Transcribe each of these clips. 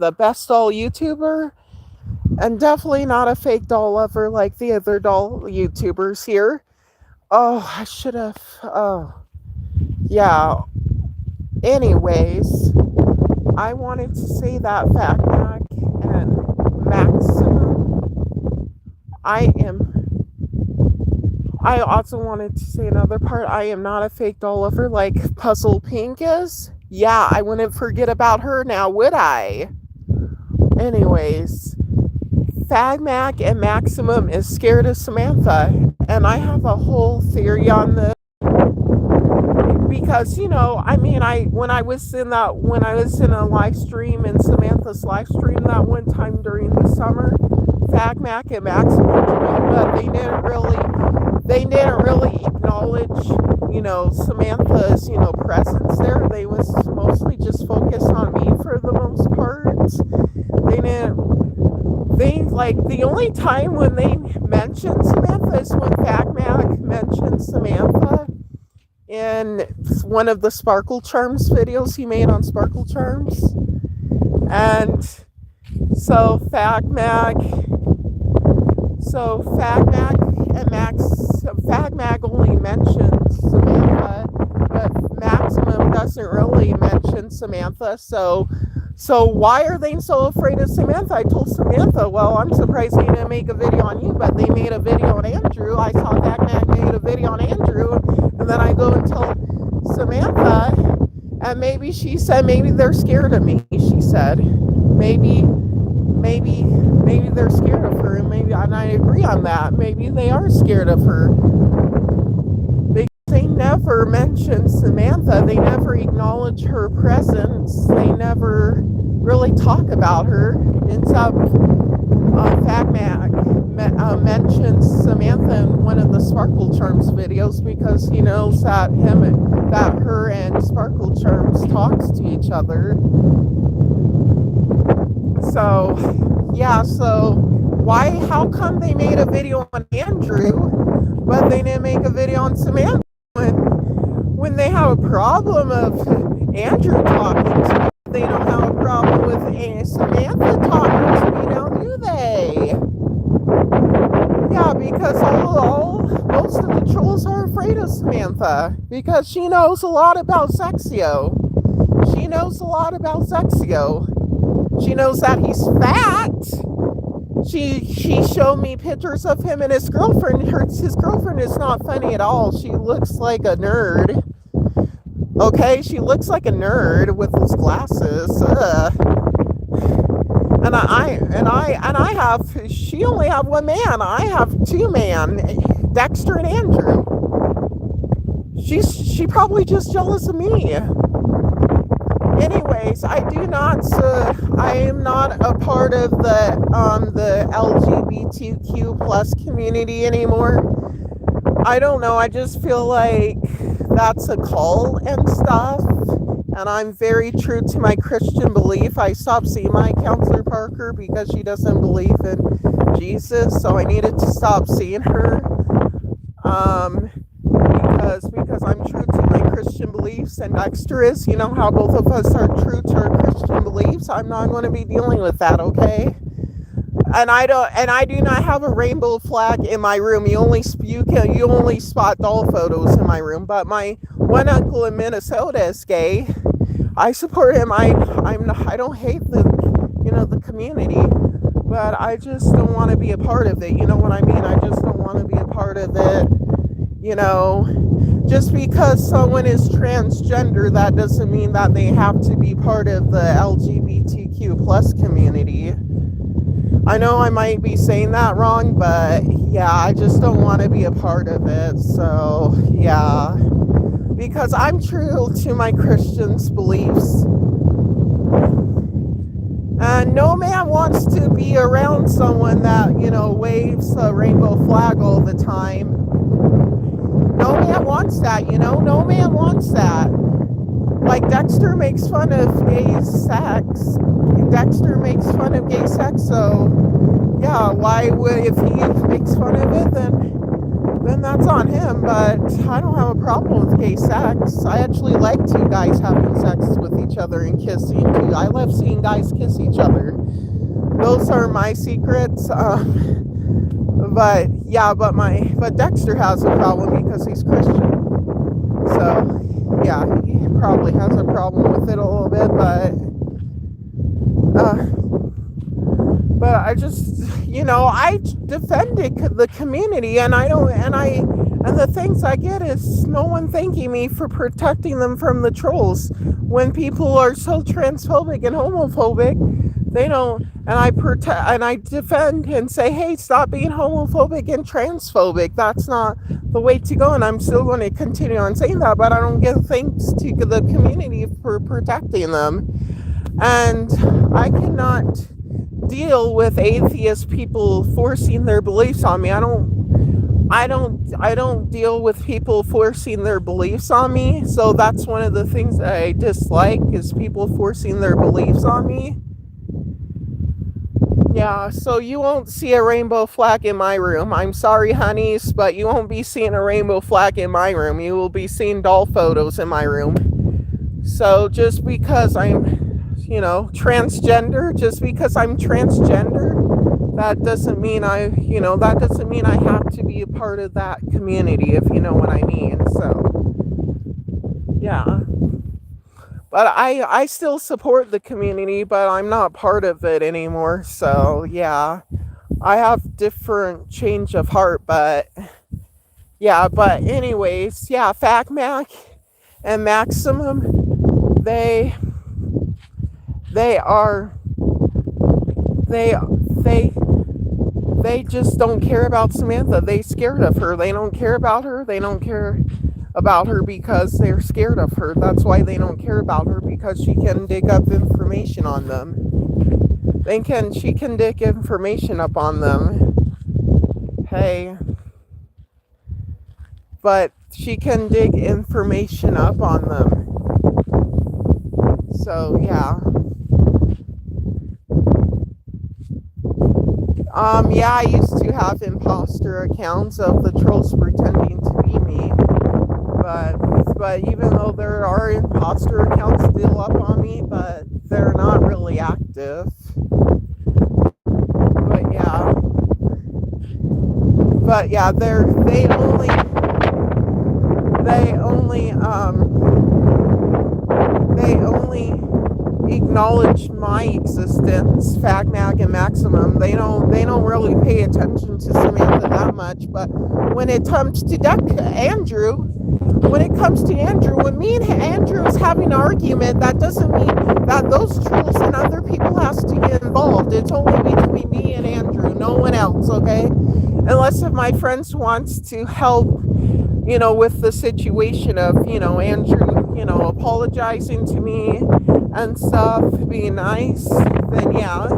the best doll YouTuber, and definitely not a fake doll lover like the other doll YouTubers here. Oh, I should have. Oh, yeah. Anyways, I wanted to say that Fagmag and Maximum. I am. I also wanted to say another part. I am not a fake doll lover like Puzzle Pink is. Yeah, I wouldn't forget about her now, would I? Anyways, Fagmag and Maximum is scared of Samantha, and I have a whole theory on this because I mean, I when I was in a live stream in Samantha's live stream that one time during the summer, Fagmag and Maximum came on, but they didn't really acknowledge Samantha's presence there. They was mostly just focused on me for the most part. They didn't they like the only time when they mentioned Samantha is when Fagmag mentioned Samantha in one of the Sparkle Charms videos he made on Sparkle Charms. And so Fagmag only mentions Samantha, but Maximum doesn't really mention Samantha. So why are they so afraid of Samantha? I told Samantha, well, I'm surprised they didn't make a video on you, but they made a video on Andrew. I saw Fagmag made a video on Andrew, and then I go and tell Samantha, and maybe she said maybe they're scared of me. She said maybe they're scared of her, and I agree on that. Maybe they are scared of her. They never mention Samantha. They never acknowledge her presence. They never really talk about her. Ends up, Fagmag mentions Samantha in one of the Sparkle Charms videos because he knows that her and Sparkle Charms talks to each other. So, yeah, how come they made a video on Andrew, but they didn't make a video on Samantha when they have a problem of Andrew talking to me? They don't have a problem with Samantha talking to me now, do they? Yeah, because most of the trolls are afraid of Samantha because she knows a lot about Sexio. She knows a lot about Sexio. She knows that he's fat. She showed me pictures of him and his girlfriend. His girlfriend is not funny at all. She looks like a nerd. Okay, she looks like a nerd with those glasses. And I have. She only have one man. I have two men, Dexter and Andrew. She probably just jealous of me. Anyways, I am not a part of the LGBTQ plus community anymore. I don't know. I just feel like that's a cult and stuff. And I'm very true to my Christian belief. I stopped seeing my counselor Parker because she doesn't believe in Jesus. So I needed to stop seeing her. Because I'm true to my Christian beliefs and Dexter is, how both of us are true to our Christian beliefs. I'm not going to be dealing with that, okay? And I do not have a rainbow flag in my room. You only spot doll photos in my room. But my one uncle in Minnesota is gay. I support him. I don't hate the community, but I just don't want to be a part of it. You know what I mean? I just don't want to be a part of it. Just because someone is transgender, that doesn't mean that they have to be part of the LGBTQ plus community. I know I might be saying that wrong, but yeah, I just don't want to be a part of it. So yeah, because I'm true to my Christian's beliefs. And no man wants to be around someone that, waves a rainbow flag all the time. No man wants that, no man wants that. Like Dexter makes fun of gay sex. Dexter makes fun of gay sex, so yeah, if he makes fun of it, then then that's on him. But I don't have a problem with gay sex. I actually like two guys having sex with each other and kissing too. I love seeing guys kiss each other. Those are my secrets. But yeah, but Dexter has a problem because he's Christian. So yeah, he probably has a problem with it a little bit, but I just, I defended the community, and the things I get is no one thanking me for protecting them from the trolls. When people are so transphobic and homophobic, they don't, and I defend and say, hey, stop being homophobic and transphobic. That's not the way to go, and I'm still going to continue on saying that, but I don't give thanks to the community for protecting them. And I cannot deal with atheist people forcing their beliefs on me. I don't deal with people forcing their beliefs on me. So that's one of the things that I dislike, is people forcing their beliefs on me. Yeah, so you won't see a rainbow flag in my room. I'm sorry, honeys, but you won't be seeing a rainbow flag in my room. You will be seeing doll photos in my room. So just because I'm transgender, that doesn't mean I have to be a part of that community, if you know what I mean. So yeah, but I still support the community, but I'm not part of it anymore. So yeah, I have different change of heart, but yeah, but anyways, yeah, Fagmag and Maximum, they are they just don't care about Samantha. They scared of her. They don't care about her. They don't care about her because they're scared of her. That's why they don't care about her, because she can dig up information on them. She can dig information up on them. Hey. But she can dig information up on them. So yeah. Yeah, I used to have imposter accounts of the trolls pretending to be me. But even though there are imposter accounts still up on me, but they're not really active. But yeah, they only acknowledge my existence, Fagmag and Maximum. They don't really pay attention to Samantha that much. But when it comes to Andrew, when me and Andrew is having an argument, that doesn't mean that those trolls and other people has to get involved. It's only between me and Andrew, no one else, okay? Unless if my friends wants to help, with the situation of, Andrew, apologizing to me and stuff, being nice, then yeah,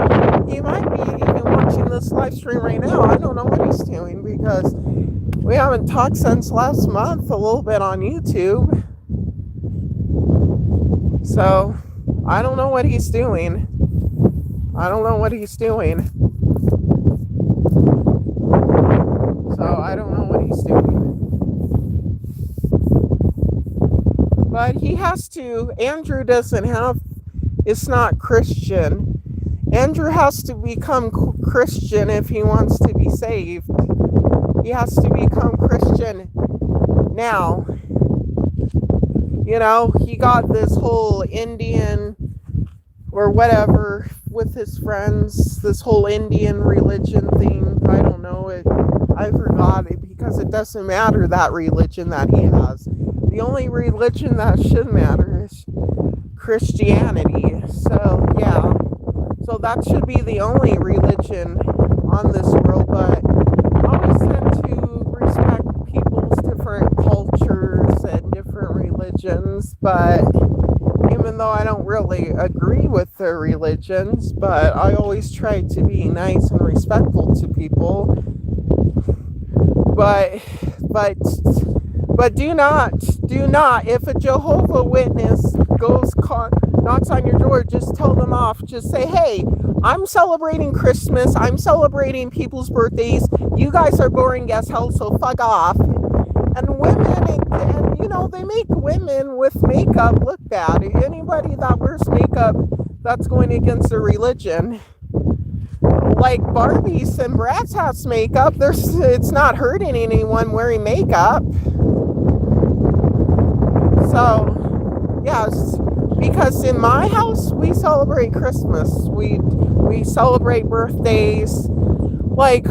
he might be even watching this live stream right now. I don't know what he's doing, because we haven't talked since last month, a little bit on YouTube. So I don't know what he's doing. But he has to, Andrew it's not Christian. Andrew has to become Christian if he wants to be saved. He has to become Christian now. He got this whole Indian or whatever with his friends, this whole Indian religion thing. I don't know it. I forgot it, because it doesn't matter that religion that he has. The only religion that should matter is Christianity. So yeah, so that should be the only religion on this world. But I always tend to respect people's different cultures and different religions. But even though I don't really agree with their religions, but I always try to be nice and respectful to people. But do not, if a Jehovah Witness knocks on your door, just tell them off. Just say, hey, I'm celebrating Christmas. I'm celebrating people's birthdays. You guys are boring as hell, so fuck off. And women, and you know, they make women with makeup look bad. Anybody that wears makeup that's going against their religion, like Barbies and Bratz House makeup, it's not hurting anyone wearing makeup. So, yes, because in my house we celebrate Christmas. We celebrate birthdays. Like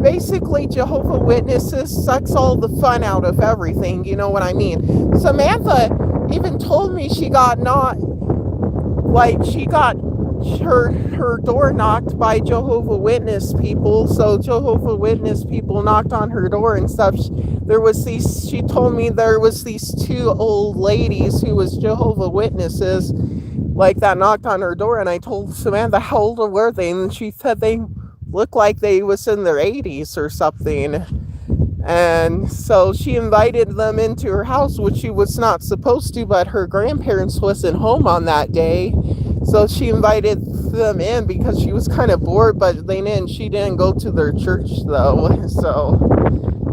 basically Jehovah Witnesses sucks all the fun out of everything. You know what I mean? Samantha even told me she got her door knocked by Jehovah Witness people. So Jehovah Witness people knocked on her door and stuff. She told me there was these two old ladies who was Jehovah Witnesses, like, that knocked on her door. And I told Samantha, how old were they? And she said they looked like they was in their 80s or something. And so she invited them into her house, which she was not supposed to, but her grandparents wasn't home on that day. So she invited them in because she was kind of bored, but she didn't go to their church though. So,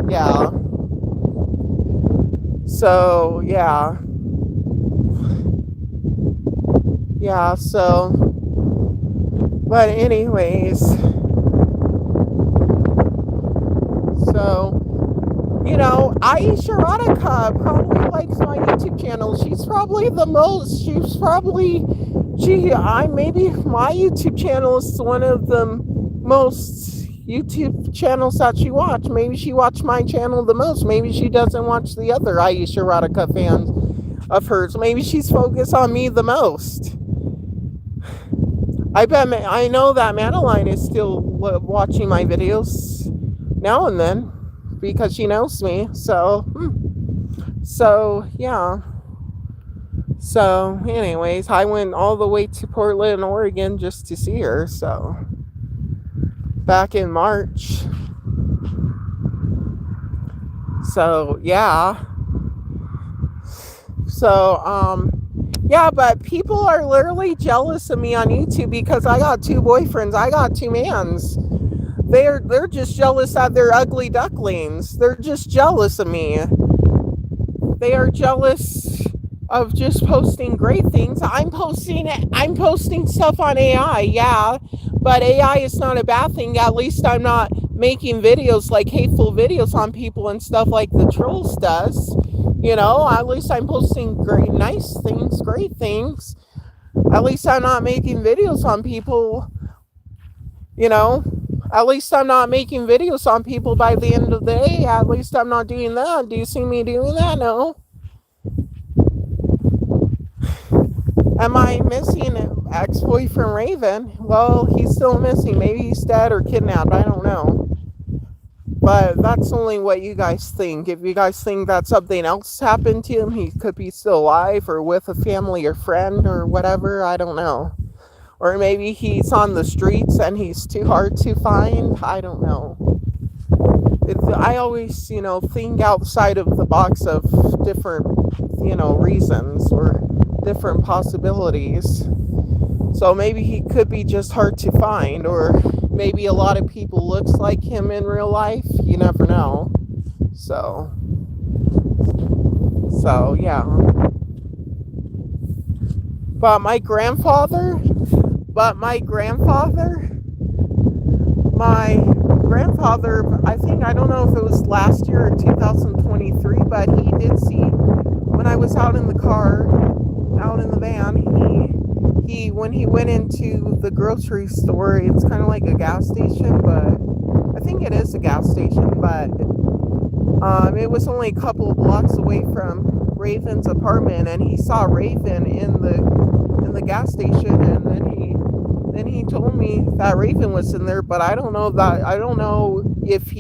yeah. So, yeah. Yeah, so. But anyways. So, you know, Aisha Radhika probably likes my YouTube channel. Maybe my YouTube channel is one of the most YouTube channels that she watched. Maybe she watched my channel the most. Maybe she doesn't watch the other Aisha Radhika fans of hers. Maybe she's focused on me the most. I know that Madeline is still watching my videos now and then because she knows me. So yeah. So anyways, I went all the way to Portland, Oregon just to see her. So back in March. So yeah. So yeah, but people are literally jealous of me on YouTube because I got 2 boyfriends. I got 2 mans. They're just jealous that they're ugly ducklings. They're just jealous of me. They are jealous of just posting great things. I'm posting stuff on AI, yeah, but AI is not a bad thing. At least I'm not making videos like hateful videos on people and stuff like the trolls does. You know, at least I'm posting nice things, great things. At least I'm not making videos on people, you know. At least I'm not making videos on people by the end of the day. At least I'm not doing that. Do you see me doing that? No. Am I missing ex-boyfriend Raven? Well, he's still missing. Maybe he's dead or kidnapped. I don't know. But that's only what you guys think. If you guys think that something else happened to him, he could be still alive or with a family or friend or whatever. I don't know. Or maybe he's on the streets and he's too hard to find. I don't know. I always, think outside of the box of different, reasons or different possibilities. So maybe he could be just hard to find, or maybe a lot of people looks like him in real life. You never know. So yeah. But my grandfather, I don't know if it was last year or 2023, but he did see, when I was out in the car, out in the van, when he went into the grocery store, it's kind of like a gas station, but I think it is a gas station, but it was only a couple of blocks away from Raven's apartment, and he saw Raven in the gas station, and then he told me that Raven was in there, but I don't know if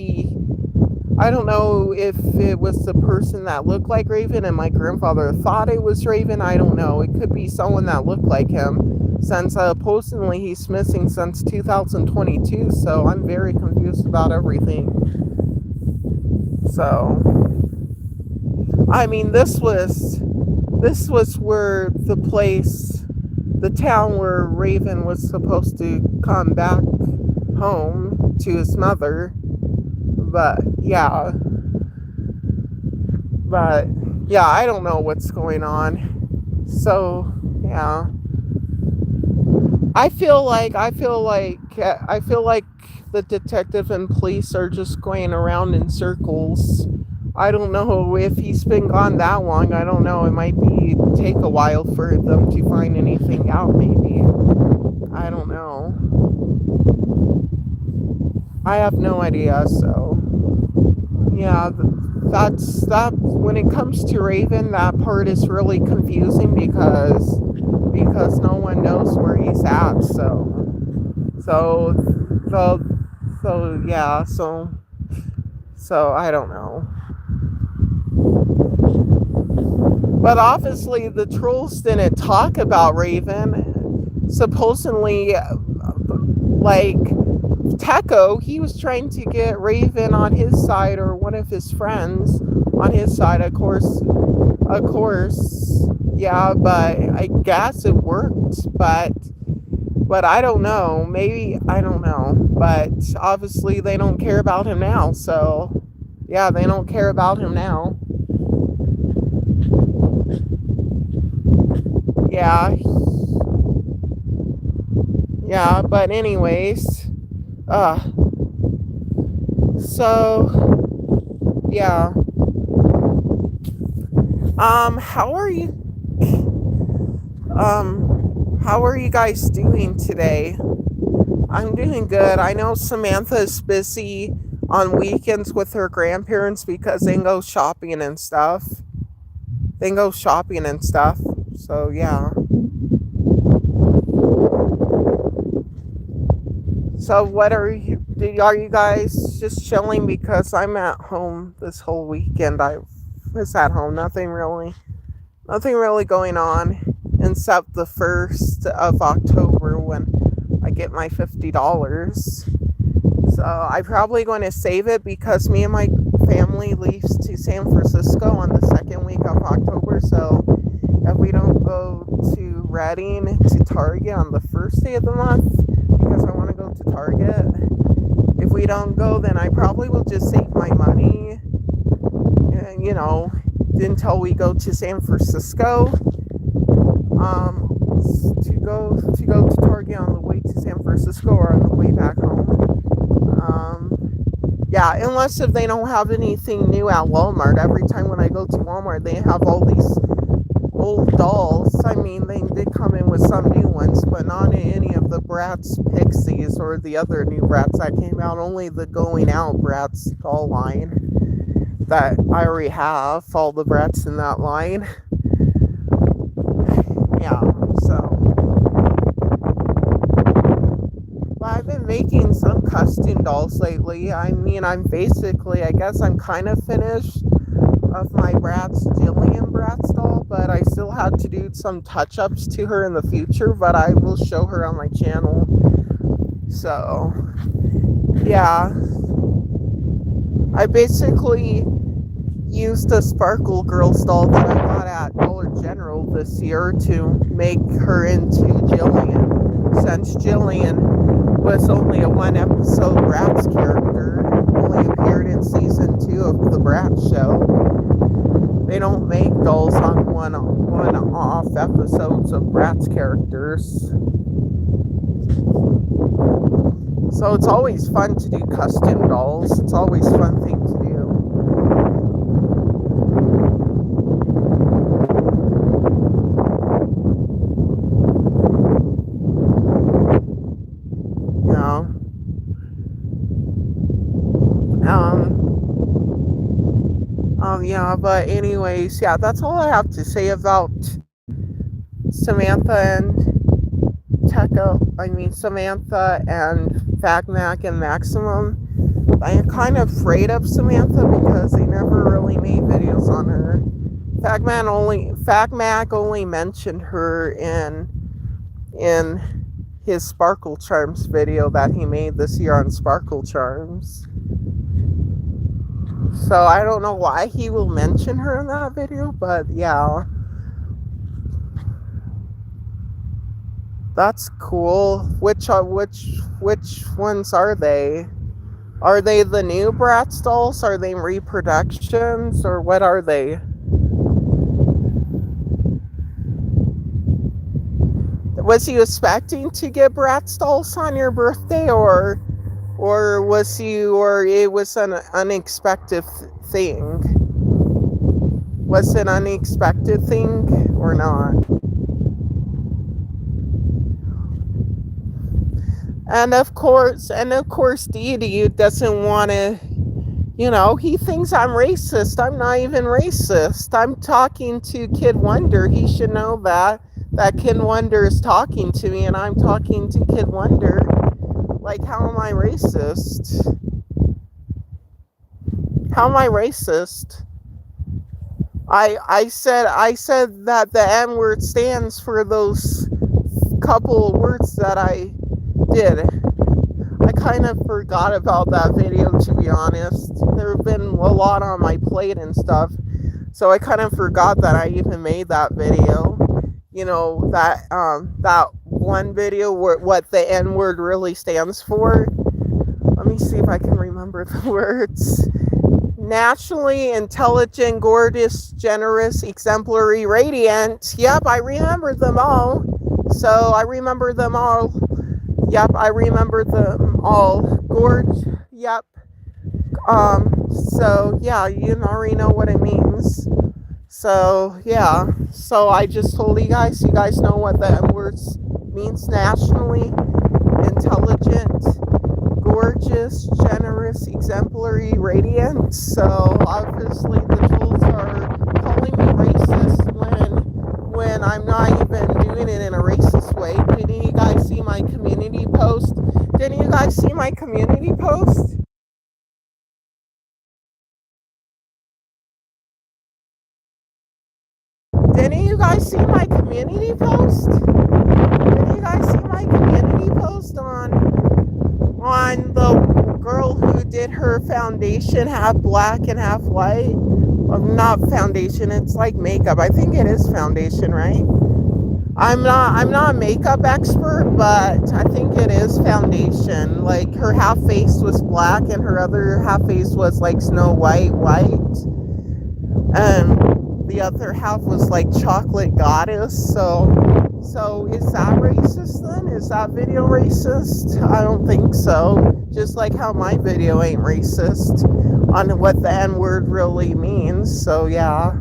it was the person that looked like Raven and my grandfather thought it was Raven. I don't know. It could be someone that looked like him, since supposedly he's missing since 2022, so I'm very confused about everything. So, I mean, this was where the town where Raven was supposed to come back home to his mother. But yeah, but yeah, I don't know what's going on. So yeah, I feel like the detective and police are just going around in circles. I don't know if he's been gone that long. I don't know. It might be take a while for them to find anything out. Maybe I don't know. I have no idea. So yeah, that's that. When it comes to Raven, that part is really confusing because no one knows where he's at. So so yeah. So I don't know. But obviously, the trolls didn't talk about Raven. Supposedly, like Techo, he was trying to get Raven on his side or one of his friends on his side. Of course, yeah. But I guess it worked. But I don't know. Maybe I don't know. But obviously, they don't care about him now. So yeah, they don't care about him now. Yeah, yeah. But anyways, uh, so yeah. How are you? How are you guys doing today? I'm doing good. I know Samantha is busy on weekends with her grandparents because they go shopping and stuff. They go shopping and stuff. So yeah. So what are you guys just chilling because I'm at home this whole weekend. I was at home, nothing really going on except the 1st of October when I get my $50. So I'm probably going to save it because me and my family leaves to San Francisco on the 2nd week of October. So if we don't go to Reading to Target on the first day of the month, because I want to go to Target, if we don't go, then I probably will just save my money, you know, until we go to San Francisco. To go to Target on the way to San Francisco or on the way back home. Yeah, unless if they don't have anything new at Walmart. Every time when I go to Walmart, they have all these old dolls. I mean, they did come in with some new ones, but not any of the Bratz Pixies or the other new Bratz that came out. Only the Going Out Bratz doll line that I already have. All the Bratz in that line. Yeah, so. But I've been making some custom dolls lately. I mean, I guess I'm kind of finished of my Jillian Bratz doll, but I still had to do some touch-ups to her in the future, but I will show her on my channel. So, yeah. I basically used a Sparkle Girls doll that I got at Dollar General this year to make her into Jillian. Since Jillian was only a one-episode Bratz character, only appeared in season 2 of the Bratz show. They don't make dolls on one-off episodes of Bratz characters. So it's always fun to do custom dolls. It's always a fun thing to do. You know. Yeah, but anyways, yeah, that's all I have to say about Samantha and Samantha and Fagmag and Maximum. I'm kind of afraid of Samantha because they never really made videos on her. Fagmag only mentioned her in his Sparkle Charms video that he made this year on Sparkle Charms. So I don't know why he will mention her in that video, but yeah. That's cool. Which ones are they? Are they the new Bratz dolls? Are they reproductions? Or what are they? Was you expecting to get Bratz dolls on your birthday, or was you, or it was an unexpected thing? Was it an unexpected thing or not? And of course, Deity doesn't want to. He thinks I'm racist. I'm not even racist. I'm talking to Kid Wonder. He should know that Kid Wonder is talking to me, and I'm talking to Kid Wonder. Like, how am I racist? How am I racist? I said that the N word stands for those couple of words that I did. I kind of forgot about that video, to be honest. There have been a lot on my plate and stuff, so I kind of forgot that I even made that video. That one video where what the N word really stands for. Let me see if I can remember the words. Naturally intelligent, gorgeous, generous, exemplary, radiant. Yep, I remember them all. So I remember them all. Yep, I remember them all. Gorge. Yep. So yeah, you already know what it means. So yeah. So I just told you guys know what the M words means. Nationally intelligent, gorgeous, generous, exemplary, radiant. So obviously the trolls are calling me racist when I'm not even doing it in a racist way. Didn't you guys see my community post? Didn't you guys see my community post? Didn't you guys see my community post? Didn't you guys see my community post on the girl who did her foundation half black and half white? Not foundation, it's like makeup. I think it is foundation, right? I'm not a makeup expert, but I think it is foundation. Like her half face was black and her other half face was like Snow White. And the other half was like chocolate goddess. So is that racist then? Is that video racist? I don't think so. Just like how my video ain't racist on what the N word really means. So yeah.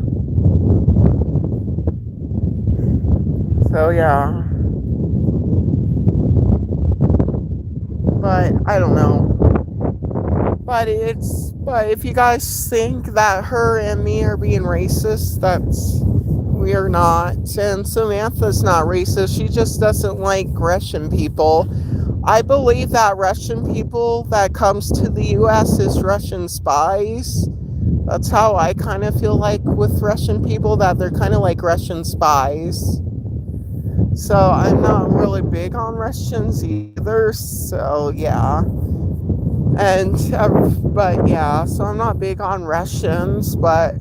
But I don't know. But if you guys think that her and me are being racist, we are not. And Samantha's not racist. She just doesn't like Russian people. I believe that Russian people that comes to the US is Russian spies. That's how I kind of feel like with Russian people, that they're kind of like Russian spies. So I'm not really big on Russians either. So yeah. But yeah, so I'm not big on Russians, but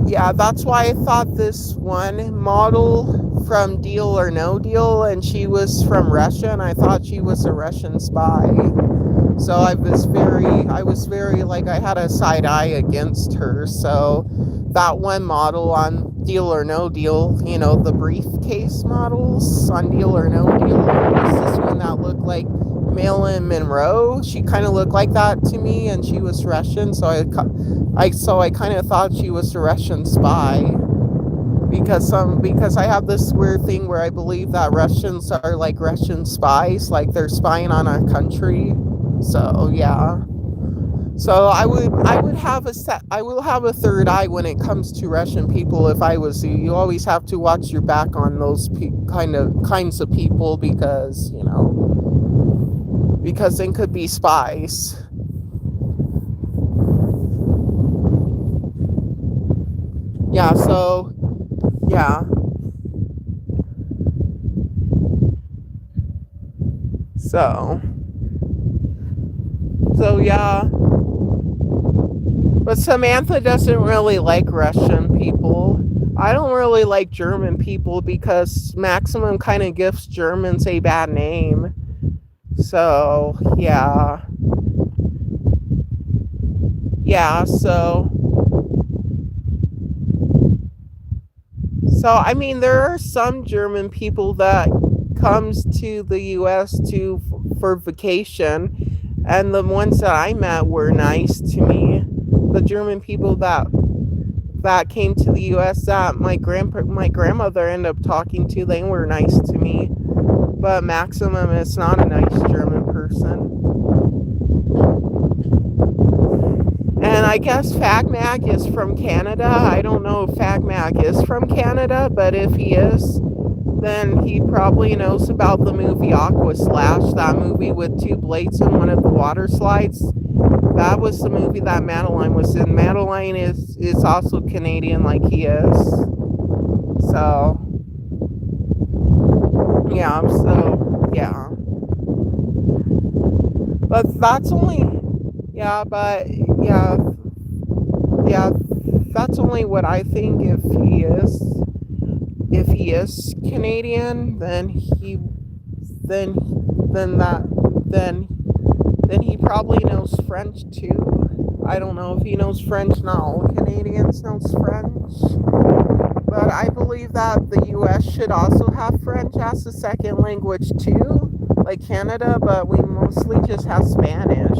yeah, that's why I thought this one model from Deal or No Deal, and she was from Russia, and I thought she was a Russian spy. So I was very like, I had a side eye against her. So that one model on Deal or No Deal, the briefcase models on Deal or No Deal, was this one that looked like Marilyn Monroe. She kind of looked like that to me, and she was Russian, so I kind of thought she was a Russian spy, because I have this weird thing where I believe that Russians are like Russian spies, like they're spying on our country. So yeah. So I will have a third eye when it comes to Russian people. If I was you, you always have to watch your back on those kinds of people, because they could be spies. Yeah, so yeah. So yeah. But Samantha doesn't really like Russian people. I don't really like German people because Maximum kind of gives Germans a bad name. So, yeah. yeah, so I mean there are some German people that comes to the US to for vacation, and the ones that I met were nice to me. The German people that came to the US that my grandmother ended up talking to, they were nice to me. But Maximum is not a nice German person. And I guess Fagmag is from Canada. I don't know if Fagmag is from Canada, but if he is, then he probably knows about the movie Aqua Slash, that movie with two blades in one of the water slides. That was the movie that Madeline was in. Madeline is also Canadian like he is. So, yeah. But that's only, yeah, but yeah, that's only what I think. If he is Canadian, then then that then then he probably knows French too. I don't know if he knows French. Not all Canadians knows French, but I believe that the U.S. should also have French as a second language too, like Canada. But we mostly just have Spanish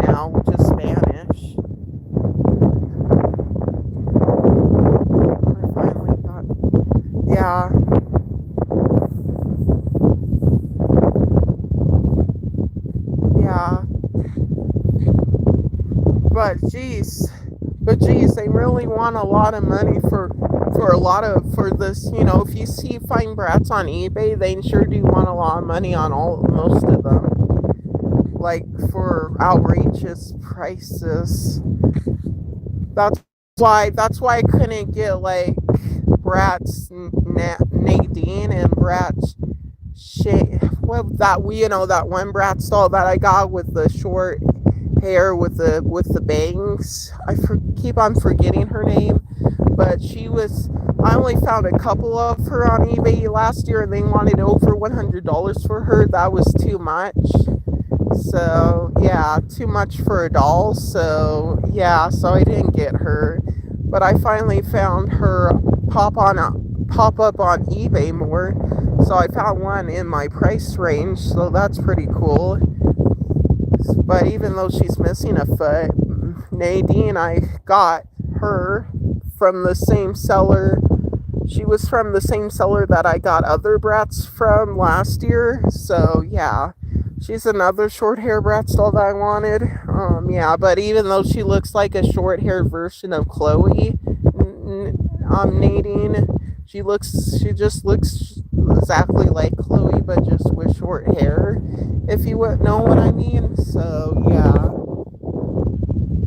now, just Spanish. I finally got, yeah, yeah. But geez, they really want a lot of money for a lot of for this. You know, if you see fine brats on eBay, they sure do want a lot of money on all most of them. Like for outrageous prices. That's that's why I couldn't get like Brat's Nadine and Brat's that we that one Brat stall that I got with the short hair with the bangs. Keep on forgetting her name, but she was. I only found a couple of her on eBay last year, and they wanted over $100 for her. That was too much. So yeah, too much for a doll. So yeah, so I didn't get her, but I finally found her pop up on eBay more. So I found one in my price range. So that's pretty cool. But even though she's missing a foot, Nadine, I got her from the same seller. She was from the same seller that I got other brats from last year. So yeah, she's another short hair brat doll that I wanted. Yeah, but even though she looks like a short hair version of Chloe, Nadine, she just looks exactly like Chloe, but just with short hair, if you would know what I mean. So yeah,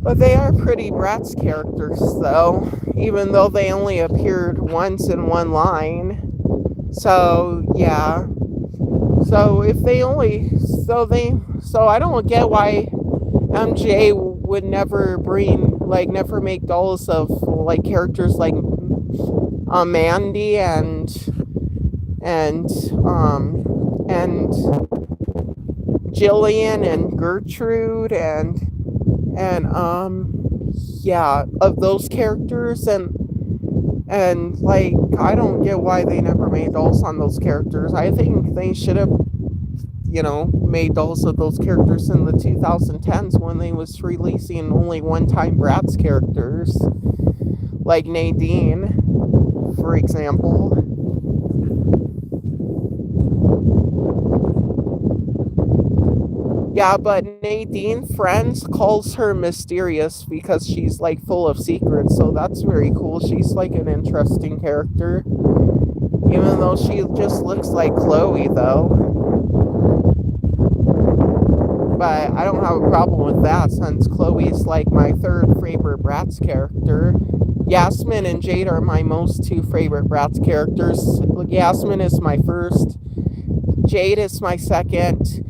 but they are pretty Bratz characters though, even though they only appeared once in one line. So yeah, so if they only so I don't get why MJ would never never make dolls of like characters like Mandy and and Jillian and Gertrude and yeah, of those characters, and like I don't get why they never made dolls on those characters. I think they should have made dolls of those characters in the 2010s when they was releasing only one-time Bratz characters, like Nadine, for example. Yeah, but Nadine Friends calls her mysterious because she's like full of secrets, so that's very cool. She's like an interesting character. Even though she just looks like Chloe though. But I don't have a problem with that since Chloe's like my third favorite Bratz character. Yasmin and Jade are my most two favorite Bratz characters. Yasmin is my first. Jade is my second.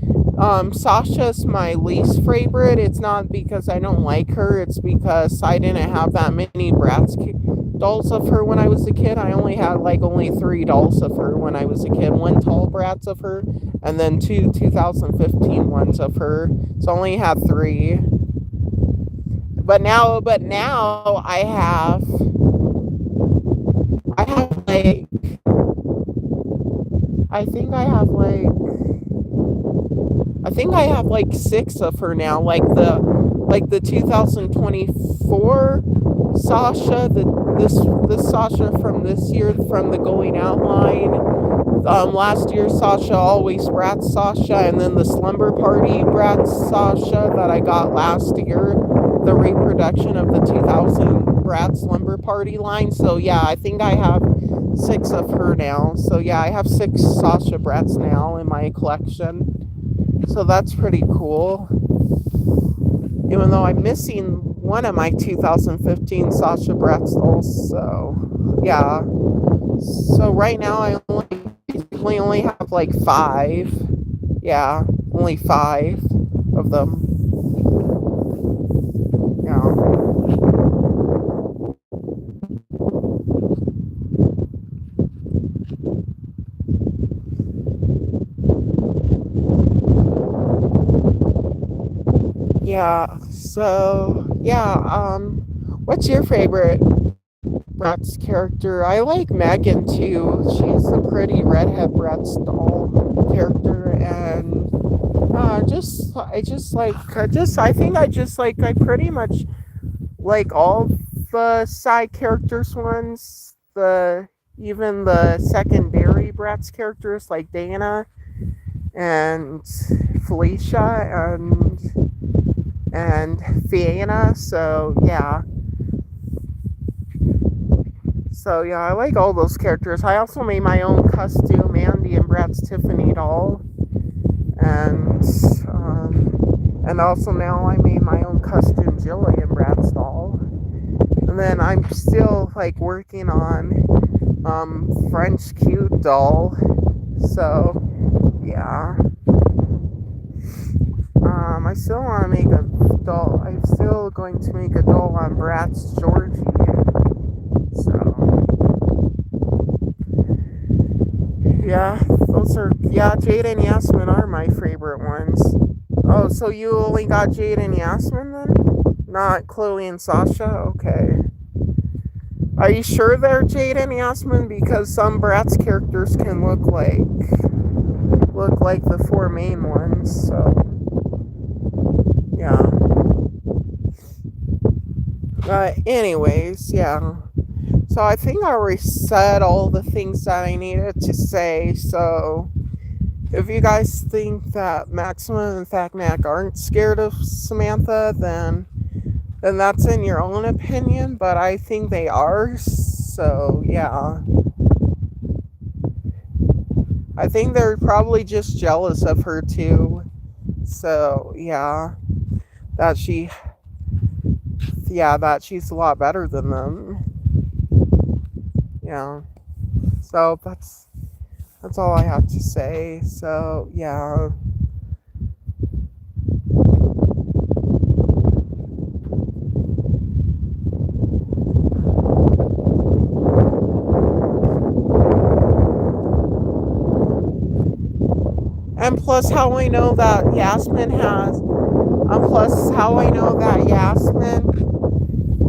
Sasha's my least favorite. It's not because I don't like her. It's because I didn't have that many Bratz dolls of her when I was a kid. I only had only 3 dolls of her when I was a kid. 1 tall Bratz of her, and then 2 2015 ones of her. So I only had 3. but now I have like I think I have like I think I have like six of her now, like the 2024 Sasha, this Sasha from this year from the Going Out line. Last year Sasha Always Bratz Sasha, and then the Slumber Party Bratz Sasha that I got last year, the reproduction of the 2000 Bratz Slumber Party line. So yeah, I think I have six of her now. So yeah, I have six Sasha Bratz now in my collection. So that's pretty cool. Even though I'm missing one of my 2015 Sasha Bratz dolls. So yeah. So right now I only have like five. Yeah, only five of them. Yeah. Yeah. So yeah. What's your favorite Bratz character? I like Megan too. She's a pretty redhead Bratz doll character, and I think I pretty much like all the side characters ones. Even the secondary Bratz characters like Dana and Felicia and Fiona. So yeah, I like all those characters. I also made my own costume, Andy and Bratz Tiffany doll, and also now I made my own costume, Jillian Bratz doll. And then I'm still like working on French cute doll. So yeah, I still want to make a doll. I'm still going to make a doll on Bratz Georgie. So Jade and Yasmin are my favorite ones. Oh, so you only got Jade and Yasmin then? Not Chloe and Sasha? Okay. Are you sure they're Jade and Yasmin? Because some Bratz characters can look like the four main ones, so yeah. Anyways, yeah. So I think I already said all the things that I needed to say. So if you guys think that Maximum and Fagmag aren't scared of Samantha, then that's in your own opinion. But I think they are. So yeah, I think they're probably just jealous of her too. So yeah, that she that she's a lot better than them. Yeah. So that's all I have to say. So yeah. And plus how I know that Yasmin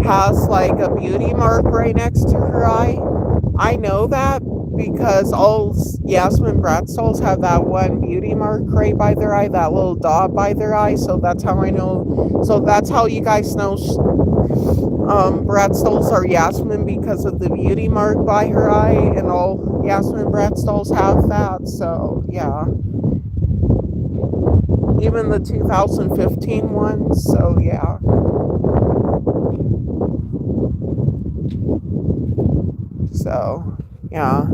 has like a beauty mark right next to her eye. I know that because all Yasmin Bratz dolls have that one beauty mark right by their eye, that little dot by their eye. So that's how I know. So that's how you guys know Bratz dolls are Yasmin, because of the beauty mark by her eye, and all Yasmin Bratz dolls have that. So yeah, even the 2015 ones. So yeah. So yeah.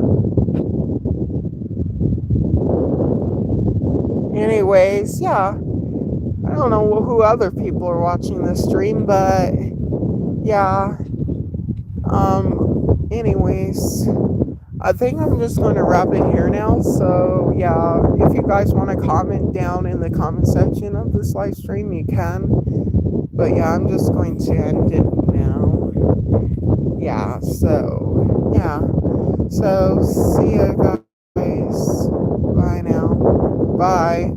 Anyways, yeah. I don't know who other people are watching this stream, but yeah. Anyways, I think I'm just going to wrap it here now. So yeah, if you guys want to comment down in the comment section of this live stream, you can. But yeah, I'm just going to end it now. Yeah, so yeah. So see you guys. Bye now. Bye.